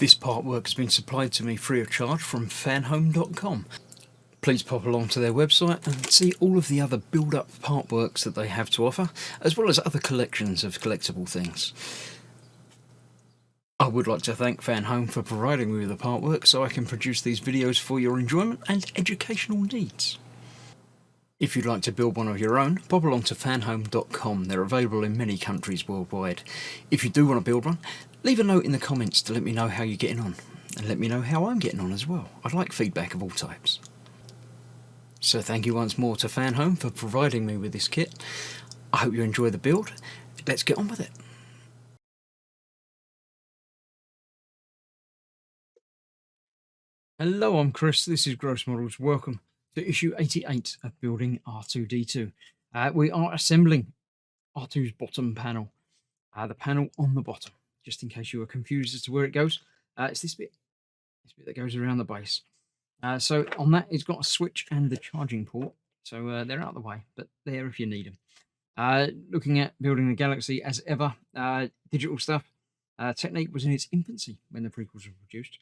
This part work has been supplied to me free of charge from Fanhome.com. Please pop along to their website and see all of the other build-up part works that they have to offer, as well as other collections of collectible things. I would like to thank Fanhome for providing me with the part work so I can produce these videos for your enjoyment and educational needs. If you'd like to build one of your own, pop along to fanhome.com. They're available in many countries worldwide. If you do want to build one, leave a note in the comments to let me know how you're getting on, and let me know how I'm getting on as well. I'd like feedback of all types. So thank you once more to Fanhome for providing me with this kit. I hope you enjoy the build. Let's get on with it. Hello, I'm Chris. This is Gross Models. Welcome to issue 88 of Building R2-D2. We are assembling R2's bottom panel, the panel on the bottom, just in case you were confused as to where it goes. It's this bit that goes around the base. So on that, it's got a switch and the charging port. So they're out of the way, but there if you need them. Looking at building the Galaxy as ever, digital stuff. Technique was in its infancy when the prequels were produced.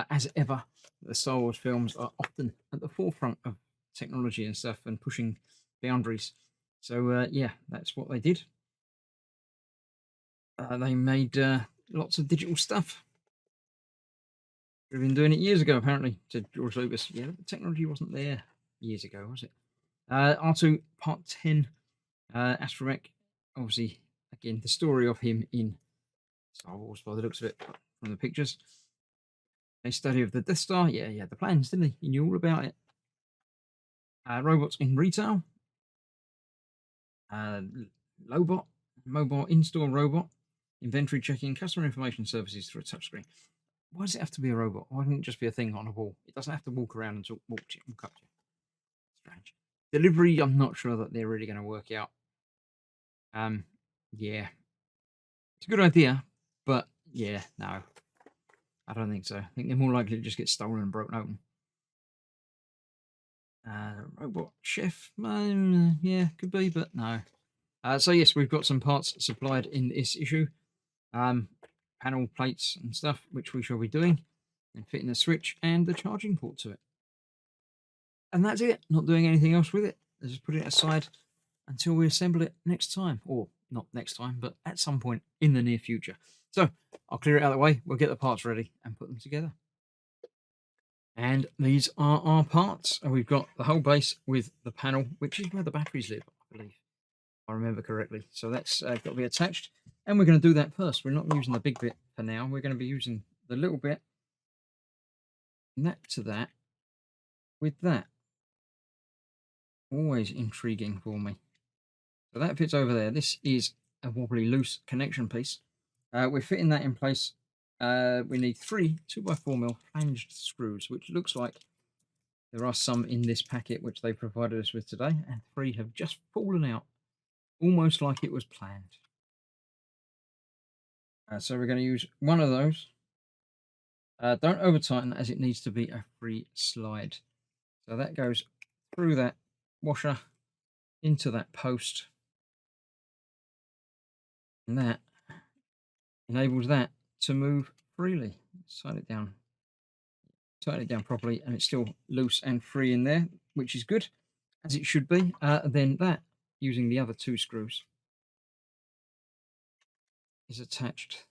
As ever, the Star Wars films are often at the forefront of technology and stuff and pushing boundaries. So yeah, that's what they did. They made lots of digital stuff. They've been doing it years ago, apparently, to George Lucas. Yeah, the technology wasn't there years ago, was it? R2 Part 10, Astromech. Obviously, again, the story of him in Star Wars, by the looks of it, from the pictures. A study of the Death Star. Yeah, he had the plans, didn't he? He knew all about it. Robots in retail. Lobot, mobile in-store robot. Inventory checking, customer information services through a touchscreen. Why does it have to be a robot? Why can't it just be a thing on a wall? It doesn't have to walk around and walk to you and cut you. Strange. Delivery, I'm not sure that they're really going to work out. Yeah. It's a good idea, but yeah, no. I don't think so. I think they're more likely to just get stolen and broken open. Robot chef, yeah, could be, but no. So yes, we've got some parts supplied in this issue. Panel plates and stuff, which we shall be doing, and fitting the switch and the charging port to it. And that's it. Not doing anything else with it. Let's just put it aside until we assemble it next time, or not next time, but at some point in the near future. So I'll clear it out of the way. We'll get the parts ready and put them together. And these are our parts. And we've got the whole base with the panel, which is where the batteries live, I believe, if I remember correctly. So that's got to be attached. And we're going to do that first. We're not using the big bit for now. We're going to be using the little bit, and that to that, with that. Always intriguing for me. So that fits over there. This is a wobbly loose connection piece. We're fitting that in place. We need 3 2x4mm flanged screws, which looks like there are some in this packet which they provided us with today, and 3 have just fallen out, almost like it was planned. So we're going to use one of those. Don't over tighten, as it needs to be a free slide. So that goes through that washer into that post, and that enables that to move freely. Tighten it down properly, and it's still loose and free in there, which is good, as it should be. Then that, using the other 2 screws, is attached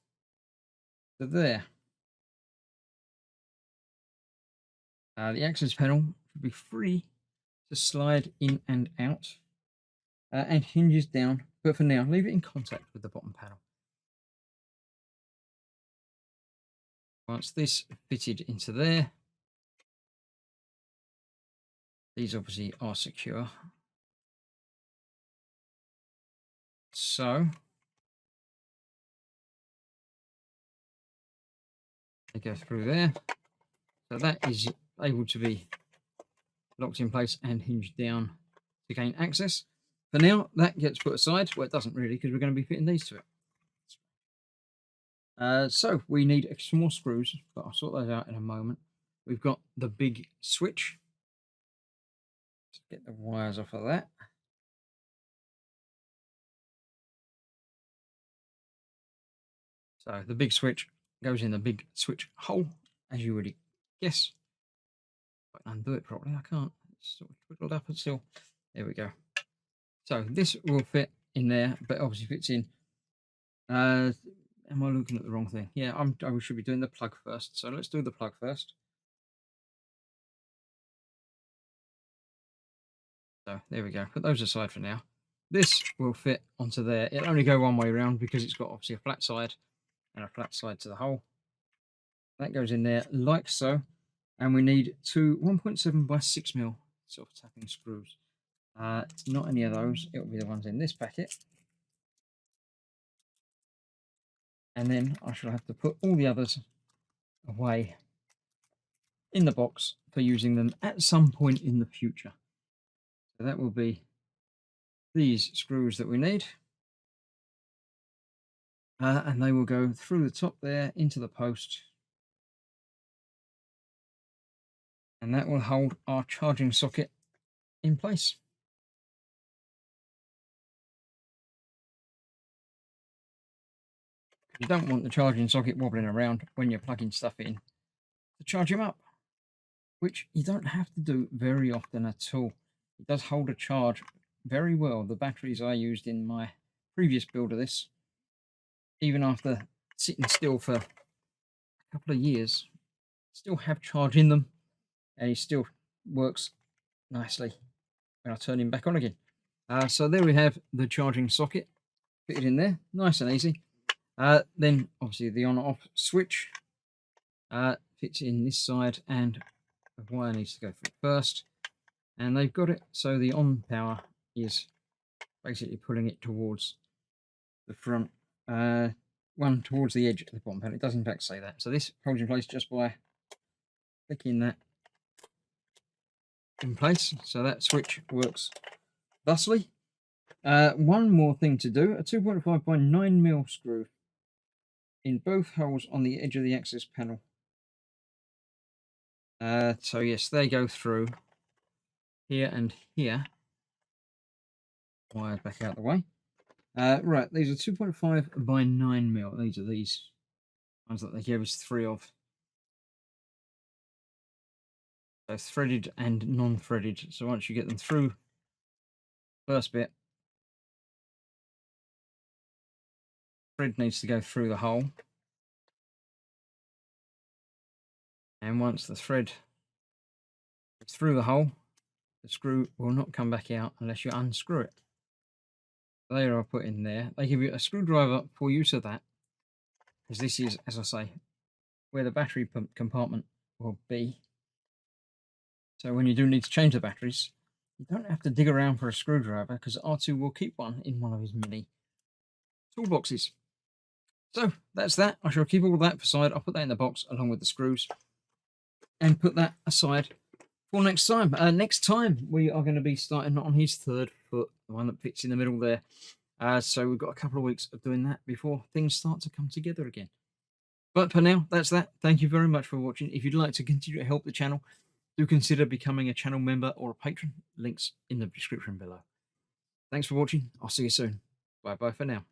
to there. The access panel should be free to slide in and out, and hinges down, but for now leave it in contact with the bottom panel. Once this fitted into there, these obviously are secure, so they go through there. So that is able to be locked in place and hinged down to gain access. For now, that gets put aside. Well, it doesn't really, because we're going to be fitting these to it. So we need some more screws, but I'll sort those out in a moment. We've got the big switch. Let's get the wires off of that. So the big switch goes in the big switch hole, as you would guess. If I can undo it properly, I can't. It's sort of twiddled up until. There we go. So this will fit in there, but obviously fits in. Am I looking at the wrong thing? Yeah, I should be doing the plug first. So let's do the plug first. So there we go. Put those aside for now. This will fit onto there. It'll only go one way around because it's got obviously a flat side and a flat side to the hole. That goes in there like so. And we need two 1.7 by 6 mil sort of tapping screws. Not any of those. It'll be the ones in this packet. And then I shall have to put all the others away in the box for using them at some point in the future. So that will be these screws that we need. And they will go through the top there into the post. And that will hold our charging socket in place. You don't want the charging socket wobbling around when you're plugging stuff in to charge them up, which you don't have to do very often at all. It does hold a charge very well. The batteries I used in my previous build of this, even after sitting still for a couple of years, still have charge in them, and it still works nicely when I turn him back on again. So there we have the charging socket fitted in there, nice and easy. Then obviously the on-off switch fits in this side, and the wire needs to go through first. And they've got it so the on power is basically pulling it towards the front, one towards the edge of the bottom panel. It does in fact say that. So this holds in place just by clicking that in place. So that switch works thusly. One more thing to do, a 2.5 by 9 mil screw in both holes on the edge of the access panel. So yes, they go through here and here. Wires back out the way. Right, these are 2.5 by 9 mil. These are these ones that they gave us 3 of. So threaded and non-threaded. So once you get them through first bit, thread needs to go through the hole. And once the thread is through the hole, the screw will not come back out unless you unscrew it. They are put in there. They give you a screwdriver for use of that, because this is, as I say, where the battery compartment will be. So when you do need to change the batteries, you don't have to dig around for a screwdriver, because R2 will keep one in one of his mini toolboxes. So that's that. I shall keep all of that aside. I'll put that in the box along with the screws and put that aside for next time. Next time we are going to be starting on his third foot, the one that fits in the middle there. So we've got a couple of weeks of doing that before things start to come together again. But for now, that's that. Thank you very much for watching. If you'd like to continue to help the channel, do consider becoming a channel member or a patron. Links in the description below. Thanks for watching. I'll see you soon. Bye bye for now.